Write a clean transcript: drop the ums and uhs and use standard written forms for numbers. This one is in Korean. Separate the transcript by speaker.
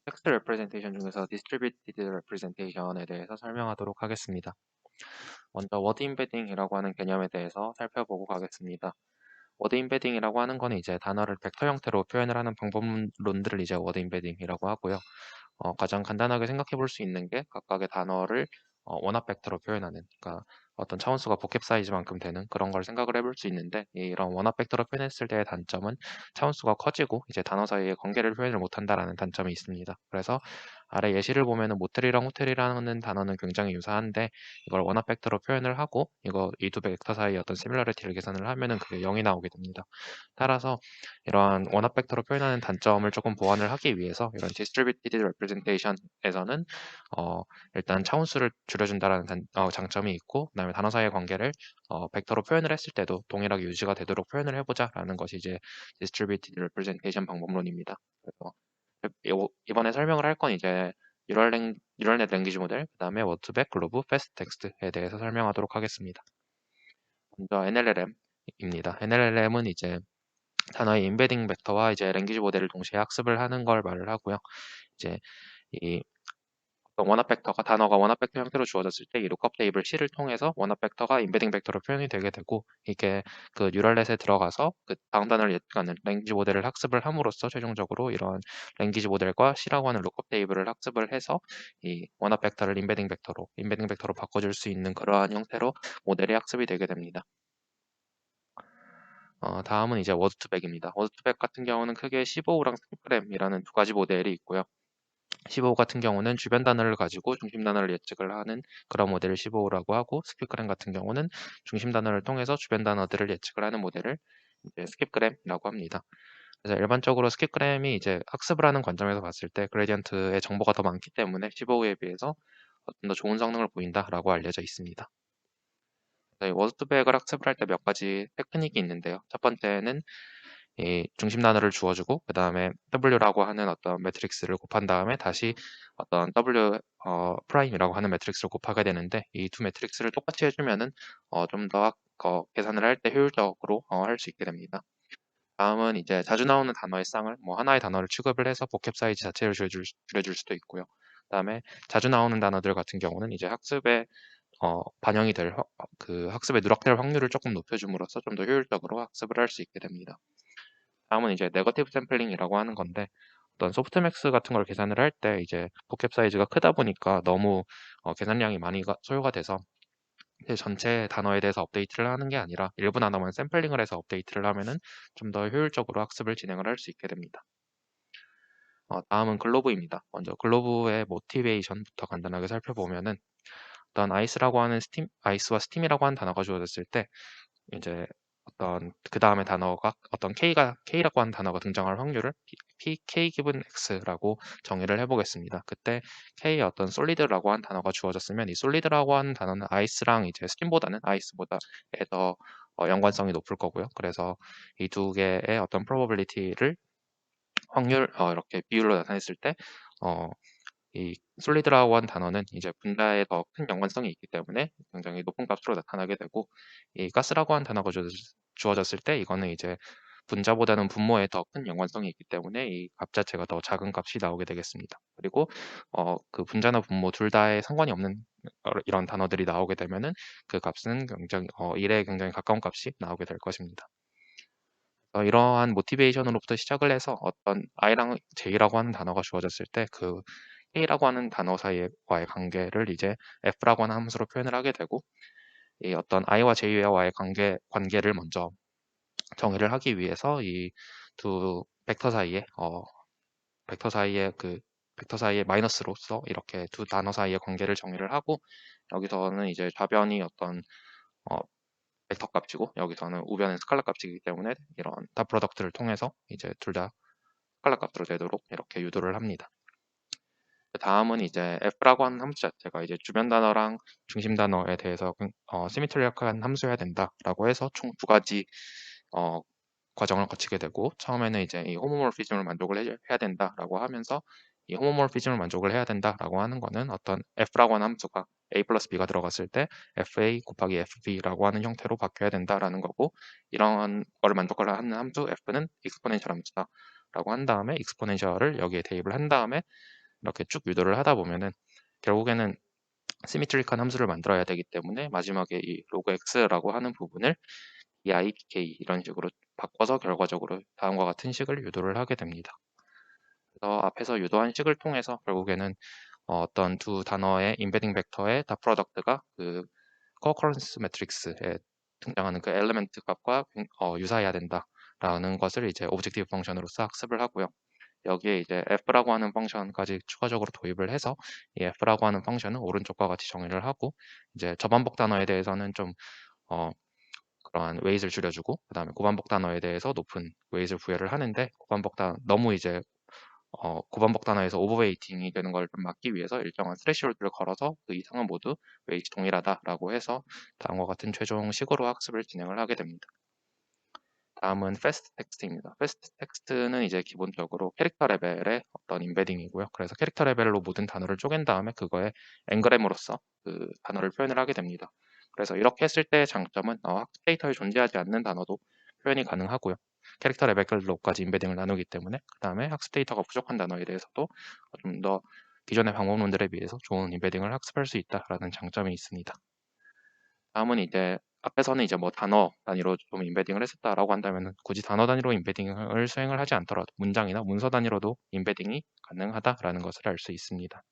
Speaker 1: 텍스트 레프레젠테이션 중에서 디스트리뷰티드 레프레젠테이션에 대해서 설명하도록 하겠습니다. 먼저 워드 임베딩이라고 하는 개념에 대해서 살펴보고 가겠습니다. 워드 임베딩이라고 하는 거는 이제 단어를 벡터 형태로 표현을 하는 방법론들을 이제 워드 임베딩이라고 하고요. 가장 간단하게 생각해 볼 수 있는 게 각각의 단어를 원합 벡터로 표현하는, 그러니까 어떤 차원수가 복합 사이즈만큼 되는 그런 걸 생각을 해볼 수 있는데, 이런 원합 벡터로 표현했을 때의 단점은 차원수가 커지고 이제 단어 사이의 관계를 표현을 못한다라는 단점이 있습니다. 그래서 아래 예시를 보면은 모텔이랑 호텔이라는 단어는 굉장히 유사한데, 이걸 원합 벡터로 표현을 하고 이거 이 두 벡터 사이의 어떤 시밀러리티를 계산을 하면은 그게 0이 나오게 됩니다. 따라서 이러한 원합 벡터로 표현하는 단점을 조금 보완을 하기 위해서 이런 distributed representation에서는 일단 차원수를 줄여준다라는 장점이 있고, 그다음에 단어 사이의 관계를 벡터로 표현을 했을 때도 동일하게 유지가 되도록 표현을 해보자라는 것이 이제 distributed representation 방법론입니다. 그래서 이번에 설명을 할 건 이제 뉴럴넷 랭귀지 모델, 그다음에 워드백, 글로브, 패스트 텍스트에 대해서 설명하도록 하겠습니다. 먼저 NLLM입니다. NLLM은 이제 단어의 임베딩 벡터와 이제 랭귀지 모델을 동시에 학습을 하는 걸 말을 하고요. 이제 이 어떤 원합 벡터가 단어가 원합 벡터 형태로 주어졌을 때 이 룩업 테이블 C를 통해서 원합 벡터가 임베딩 벡터로 표현이 되게 되고, 이게 그 뉴럴넷에 들어가서 그 다음 단어를 예측하는 랭귀지 모델을 학습을 함으로써 최종적으로 이런 랭귀지 모델과 C라고 하는 룩업 테이블을 학습을 해서 이 원합 벡터를 임베딩 벡터로 바꿔줄 수 있는 그러한 형태로 모델이 학습이 되게 됩니다. 다음은 이제 워드2백입니다. 워드2백 같은 경우는 크게 15랑 스크램이라는 두 가지 모델이 있고요. 15 같은 경우는 주변 단어를 가지고 중심 단어를 예측을 하는 그런 모델을 15라고 하고, 스킵그램 같은 경우는 중심 단어를 통해서 주변 단어들을 예측을 하는 모델을 이제 스킵그램이라고 합니다. 그래서 일반적으로 스킵그램이 이제 학습을 하는 관점에서 봤을 때 그레디언트의 정보가 더 많기 때문에 15에 비해서 좀 더 좋은 성능을 보인다라고 알려져 있습니다. 워드2백을 학습을 할 때 몇 가지 테크닉이 있는데요. 첫 번째는 이 중심 단어를 주어주고 그 다음에 W라고 하는 어떤 매트릭스를 곱한 다음에 다시 어떤 W 프라임이라고 하는 매트릭스를 곱하게 되는데, 이 두 매트릭스를 똑같이 해주면은 좀 더 계산을 할 때 효율적으로 할 수 있게 됩니다. 다음은 이제 자주 나오는 단어의 쌍을 뭐 하나의 단어를 취급을 해서 복합 사이즈 자체를 줄여줄 수도 있고요. 그다음에 자주 나오는 단어들 같은 경우는 이제 학습에 반영이 그 학습에 누락될 확률을 조금 높여줌으로써 좀 더 효율적으로 학습을 할 수 있게 됩니다. 다음은 이제 네거티브 샘플링이라고 하는 건데, 어떤 소프트맥스 같은 걸 계산을 할 때 이제 복합 사이즈가 크다 보니까 너무 계산량이 많이 소요가 돼서 이제 전체 단어에 대해서 업데이트를 하는 게 아니라 일부 단어만 샘플링을 해서 업데이트를 하면은 좀 더 효율적으로 학습을 진행을 할 수 있게 됩니다. 다음은 글로브입니다. 먼저 글로브의 모티베이션부터 간단하게 살펴보면은, 어떤 아이스와 스팀이라고 하는 단어가 주어졌을 때 이제 어떤 그 다음에 단어가 어떤 K라고 하는 단어가 등장할 확률을 K 기분 X라고 정의를 해보겠습니다. 그때 K의 어떤 솔리드라고 하는 단어가 주어졌으면 이 솔리드라고 하는 단어는 아이스랑 이제 스팀보다는 아이스보다 더 연관성이 높을 거고요. 그래서 이 두 개의 어떤 프로버빌리티를 확률 이렇게 비율로 나타냈을 때 이 솔리드라고 하는 단어는 이제 분자에 더 큰 연관성이 있기 때문에 굉장히 높은 값으로 나타나게 되고, 이 가스라고 하는 단어가 주어졌을 때 이거는 이제 분자보다는 분모에 더 큰 연관성이 있기 때문에 이 값 자체가 더 작은 값이 나오게 되겠습니다. 그리고 그 분자나 분모 둘 다에 상관이 없는 이런 단어들이 나오게 되면은 그 값은 굉장히 1에 굉장히 가까운 값이 나오게 될 것입니다. 이러한 모티베이션으로부터 시작을 해서 어떤 I랑 J라고 하는 단어가 주어졌을 때 그 K라고 하는 단어 사이와의 관계를 이제 F라고 하는 함수로 표현을 하게 되고, 이 어떤 I와 J와의 관계를 먼저 정의를 하기 위해서 이 두 벡터 사이의 마이너스로서 이렇게 두 단어 사이의 관계를 정의를 하고, 여기서는 이제 좌변이 어떤 어, 벡터 값이고 여기서는 우변은 스칼라 값이기 때문에 이런 닷 프로덕트를 통해서 이제 둘 다 스칼라 값으로 되도록 이렇게 유도를 합니다. 다음은 이제 f라고 하는 함수 자체가 이제 주변 단어랑 중심 단어에 대해서 시미트리컬한 함수여야 된다라고 해서 총 두 가지 어, 과정을 거치게 되고, 처음에는 이제 이 호모모르피즘을 만족을 해야 된다라고 하면서, 이 호모모르피즘을 만족을 해야 된다라고 하는 거는 어떤 f라고 하는 함수가 a 플러스 b가 들어갔을 때 fa 곱하기 fb라고 하는 형태로 바뀌어야 된다라는 거고, 이러한 거를 만족을 하는 함수 f는 익스포넨셜 함수다 라고 한 다음에 익스포넨셜을 여기에 대입을 한 다음에 이렇게 쭉 유도를 하다 보면은 결국에는 시미트리컬한 함수를 만들어야 되기 때문에 마지막에 이 로그 x라고 하는 부분을 ei, pk 이런 식으로 바꿔서 결과적으로 다음과 같은 식을 유도를 하게 됩니다. 그래서 앞에서 유도한 식을 통해서 결국에는 어떤 두 단어의 임베딩 벡터의 다 프로덕트가 그 코어커런스 매트릭스에 등장하는 그 엘리멘트 값과 유사해야 된다라는 것을 이제 오브젝티브 펑션으로서 학습을 하고요. 여기에 이제 f라고 하는 펑션까지 추가적으로 도입을 해서 이 f라고 하는 펑션은 오른쪽과 같이 정의를 하고 이제 저반복 단어에 대해서는 좀 그러한 웨이트를 줄여주고 그다음에 고반복 단어에 대해서 높은 웨이트를 부여를 하는데 고반복 단 너무 이제 고반복 단어에서 오버웨이팅이 되는 걸 좀 막기 위해서 일정한 스레시홀드를 걸어서 그 이상은 모두 웨이트 동일하다라고 해서 다음과 같은 최종 식으로 학습을 진행을 하게 됩니다. 다음은 패스트 텍스트입니다. 패스트 텍스트는 이제 기본적으로 캐릭터 레벨의 어떤 임베딩이고요. 그래서 캐릭터 레벨로 모든 단어를 쪼갠 다음에 그거에 엔그램으로서 그 단어를 표현을 하게 됩니다. 그래서 이렇게 했을 때의 장점은 학습 데이터에 존재하지 않는 단어도 표현이 가능하고요. 캐릭터 레벨로까지 임베딩을 나누기 때문에 그 다음에 학습 데이터가 부족한 단어에 대해서도 좀 더 기존의 방법론들에 비해서 좋은 임베딩을 학습할 수 있다라는 장점이 있습니다. 다음은 이제 앞에서는 이제 뭐 단어 단위로 좀 임베딩을 했었다라고 한다면은 굳이 단어 단위로 임베딩을 수행을 하지 않더라도 문장이나 문서 단위로도 임베딩이 가능하다라는 것을 알 수 있습니다.